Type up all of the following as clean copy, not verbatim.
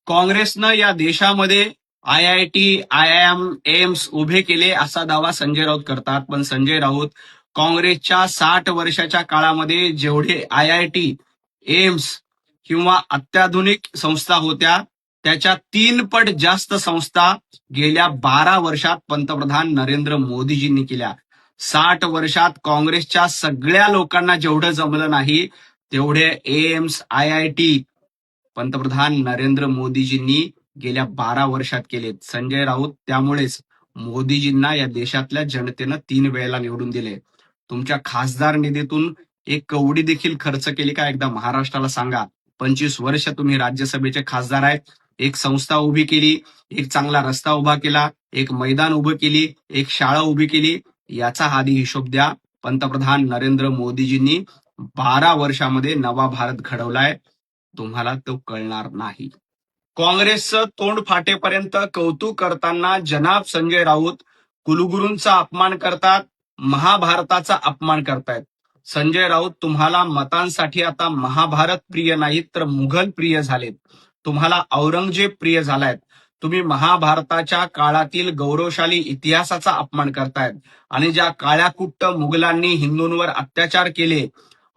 काँग्रेसनं या देशामध्ये IIT, IIM, एम्स उभे केले असा दावा संजय राऊत करतात. पण संजय राऊत काँग्रेसच्या 60 वर्षाच्या काळामध्ये जेवढे IIT, एम्स किंवा अत्याधुनिक संस्था होत्या त्याच्या 3 पट जास्त संस्था गेल्या 12 वर्षात पंतप्रधान नरेंद्र मोदीजींनी केल्या. 60 वर्षात काँग्रेसच्या सगळ्या लोकांना जेवढं जमलं नाही तेवढे एम्स, IIT पंतप्रधान नरेंद्र मोदीजींनी गेल्या 12 वर्षात केलेत. संजय राऊत त्यामुळेच मोदीजींना या देशातल्या जनतेनं 3 वेळेला निवडून दिले. तुमच्या खासदार निधीतून एक कवडी देखील खर्च केली का एकदा महाराष्ट्राला सांगा. 25 वर्ष तुम्ही राज्यसभेचे खासदार आहेत. एक संस्था उभी केली, एक चांगला रस्ता उभा केला, एक मैदान उभं केली, एक शाळा उभी केली, याचा आधी हिशोब द्या. पंतप्रधान नरेंद्र मोदीजींनी 12 वर्षामध्ये नवा भारत घडवलाय. तुम्हाला तो कळणार नाही. काँग्रेसचं तोंड फाटेपर्यंत कौतुक करताना जनाब संजय राऊत कुलगुरूंचा अपमान करतात, महाभारताचा अपमान करतायत. संजय राऊत तुम्हाला मतांसाठी आता महाभारत प्रिय नाहीत तर मुघल प्रिय झालेत. तुम्हाला औरंगजेब प्रिय झालायत. तुम्ही महाभारताच्या काळातील गौरवशाली इतिहासाचा अपमान करतायत आणि ज्या काळ्याकुट्ट मुघलांनी हिंदूंवर अत्याचार केले,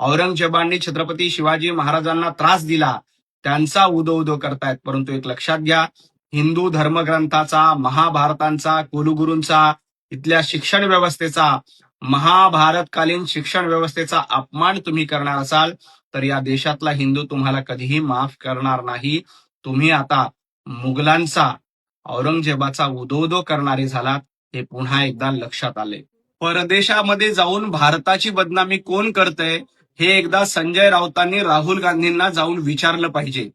औरंगजेबांनी छत्रपती शिवाजी महाराजांना त्रास दिला, त्यांचा उदो करतायत. परंतु एक लक्षात घ्या, हिंदू धर्मग्रंथाचा, महाभारतांचा, कुलगुरूंचा, इथल्या शिक्षण व्यवस्थेचा, महाभारतकालीन शिक्षण व्यवस्थेचा अपमान तुम्ही करणार असाल तर या देशातला हिंदू तुम्हाला कधीही माफ करणार नाही. तुम्ही आता मुघलांचा, औरंगजेबाचा उदो करणारे झालात, हे पुन्हा एकदा लक्षात आले. परदेशामध्ये जाऊन भारताची बदनामी कोण करतंय हे एकदा संजय राऊतांनी राहुल गांधींना जाऊन विचारलं पाहिजे.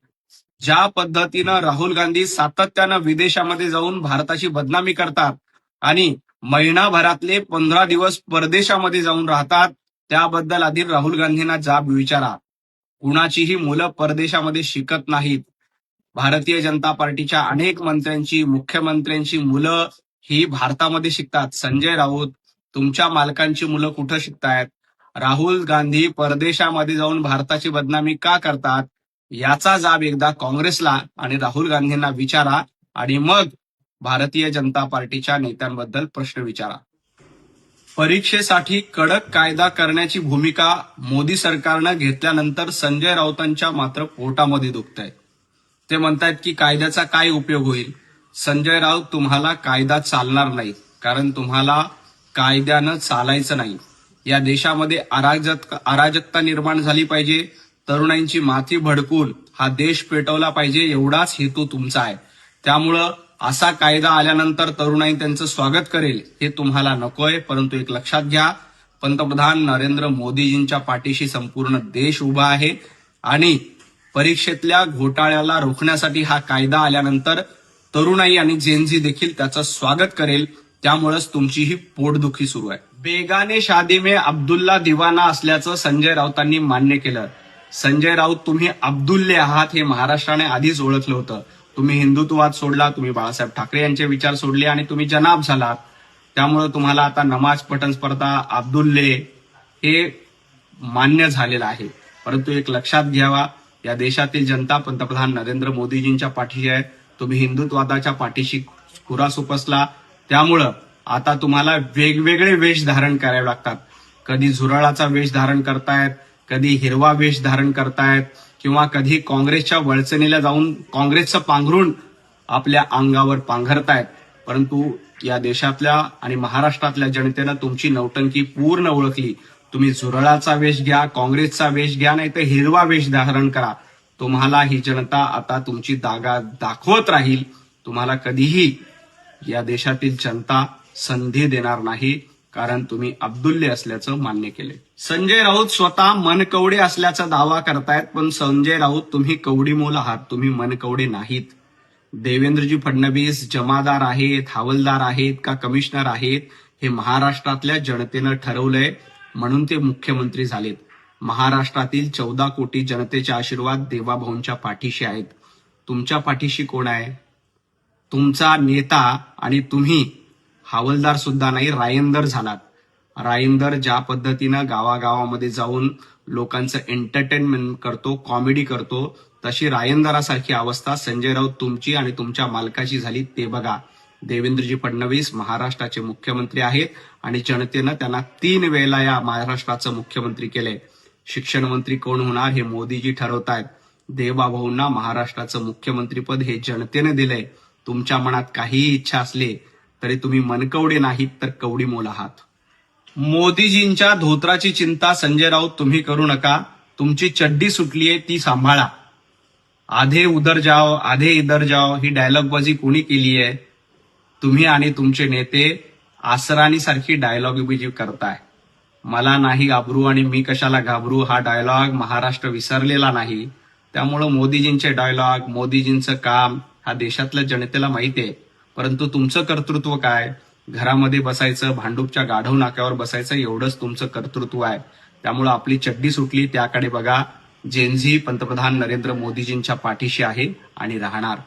ज्या पद्धतीनं राहुल गांधी सातत्यानं विदेशामध्ये जाऊन भारताची बदनामी करतात आणि महिनाभरातले 15 दिवस परदेशामध्ये जाऊन राहतात, त्याबद्दल आधी राहुल गांधींना जाब विचारा. कुणाचीही मुलं परदेशामध्ये शिकत नाहीत. भारतीय जनता पार्टीच्या अनेक मंत्र्यांची, मुख्यमंत्र्यांची मुलं ही भारतामध्ये शिकतात. संजय राऊत, तुमच्या मालकांची मुलं कुठं शिकतायत? राहुल गांधी परदेशामध्ये जाऊन भारताची बदनामी का करतात याचा जाब एकदा काँग्रेसला आणि राहुल गांधींना विचारा आणि मग भारतीय जनता पार्टीच्या नेत्यांबद्दल प्रश्न विचारा. परीक्षेसाठी कडक कायदा करण्याची भूमिका मोदी सरकारनं घेतल्यानंतर संजय राऊतांच्या मात्र पोटामध्ये दुखतंय. ते म्हणतायत की कायद्याचा काय उपयोग होईल. संजय राऊत, तुम्हाला कायदा चालणार नाही, कारण तुम्हाला कायद्यानं चालायचं नाही. या देशामध्ये अराजकता निर्माण झाली पाहिजे, तरुणांची माथी भडकून हा देश पेटवला पाहिजे, एवढाच हेतू तुमचा आहे. त्यामुळं असा कायदा आल्यानंतर तरुणाई त्यांचं स्वागत करेल हे तुम्हाला नकोय. परंतु एक लक्षात घ्या, पंतप्रधान नरेंद्र मोदीजींच्या पाठीशी संपूर्ण देश उभा आहे आणि परीक्षेतल्या घोटाळ्याला रोखण्यासाठी हा कायदा आल्यानंतर तरुणाई आणि जेनझी देखील त्याचं स्वागत करेल. त्यामुळेच तुमची ही पोटदुखी सुरू आहे. बेगाने शादी में अब्दुल्ला दिवाना असल्याचं संजय राऊतांनी मान्य केलं. संजय राऊत, तुम्ही अब्दुल्ले आहात हे महाराष्ट्राने आधीच ओळखलं होतं. तुम्ही हिंदुत्ववाद सोडला, तुम्ही बाळासाहेब ठाकरे यांचे विचार सोडले आणि तुम्ही जनाब झालात. त्यामुळे तुम्हाला आता नमाज पठण स्पर्धा, अब्दुल्ले हे मान्य झालेलं आहे. परंतु एक लक्षात घ्यावा, या देशातील जनता पंतप्रधान नरेंद्र मोदीजींच्या पाठीशी आहे. तुम्ही हिंदुत्ववादाच्या पाठीशी खुरा सुपसला. त्यामुळं आता तुम्हाला वेगवेगळे वेश धारण करावे लागतात. कधी झुरळाचा वेश धारण करतायत, कधी हिरवा वेश धारण करतायत किंवा कधी काँग्रेसच्या वळचणीला जाऊन काँग्रेसचं पांघरून आपल्या अंगावर पांघरतायत. परंतु या देशातल्या आणि महाराष्ट्रातल्या जनतेनं तुमची नौटंकी पूर्ण ओळखली. तुम्ही झुरळाचा वेश घ्या, काँग्रेसचा वेश घ्या, नाही तर हिरवा वेश धारण करा. तुम्हाला ही जनता आता तुमची दागा दाखवत राहील. तुम्हाला कधीही या देशातील जनता संधी देणार नाही, कारण तुम्ही अब्दुल्ले असल्याचं मान्य केले. संजय राऊत स्वतः मनकवडे असल्याचा दावा करतायत, पण संजय राऊत, तुम्ही कवडीमोल आहात, तुम्ही मनकवडे नाहीत. देवेंद्रजी फडणवीस जमादार आहेत, हवालदार आहेत का कमिशनर आहेत हे महाराष्ट्रातल्या जनतेनं ठरवलंय, म्हणून ते मुख्यमंत्री झालेत. महाराष्ट्रातील 14 कोटी जनतेचे आशीर्वाद देवाभाऊंच्या पाठीशी आहेत. तुमच्या पाठीशी कोण आहे? तुमचा नेता आणि तुम्ही हवालदार सुद्धा नाही, रायंदर झालात. रायंदर ज्या पद्धतीनं गावागावामध्ये जाऊन लोकांचं एंटरटेनमेंट करतो, कॉमेडी करतो, तशी रायंदरासारखी अवस्था संजय राऊत तुमची आणि तुमच्या मालकाची झाली ते बघा. देवेंद्रजी फडणवीस महाराष्ट्राचे मुख्यमंत्री आहेत आणि जनतेनं त्यांना 3 वेळेला या महाराष्ट्राचं मुख्यमंत्री केलंय. शिक्षण मंत्री कोण होणार हे मोदीजी ठरवतायत. देवाभाऊंना महाराष्ट्राचं मुख्यमंत्रीपद हे जनतेने दिलंय. तुमच्या मनात काहीही इच्छा असली तरी तुम्ही मनकवडे नाहीत तर कवडी मोल आहात. मोदीजींच्या धोत्राची चिंता संजय राऊत तुम्ही करू नका. तुमची चड्डी सुटलीये ती सांभाळा. आधे उधर जाओ आधे इधर जाओ ही डायलॉगबाजी कोणी केली आहे? तुम्ही आणि तुमचे नेते आसरानी सारखी डायलॉगबाजी करताय. मला नाही घाबरू आणि मी कशाला घाबरू हा डायलॉग महाराष्ट्र विसरलेला नाही. त्यामुळं मोदीजींचे डायलॉग, मोदीजींचं काम हा देशातल्या जनतेला माहिती आहे. परंतु तुमचं कर्तृत्व काय? घरामध्ये बसायचं, भांडूपच्या गाढव नाक्यावर बसायचं, एवढंच तुमचं कर्तृत्व आहे. त्यामुळं आपली चड्डी सुटली त्याकडे बघा. जेनझी पंतप्रधान नरेंद्र मोदीजींच्या पाठीशी आहे आणि राहणार.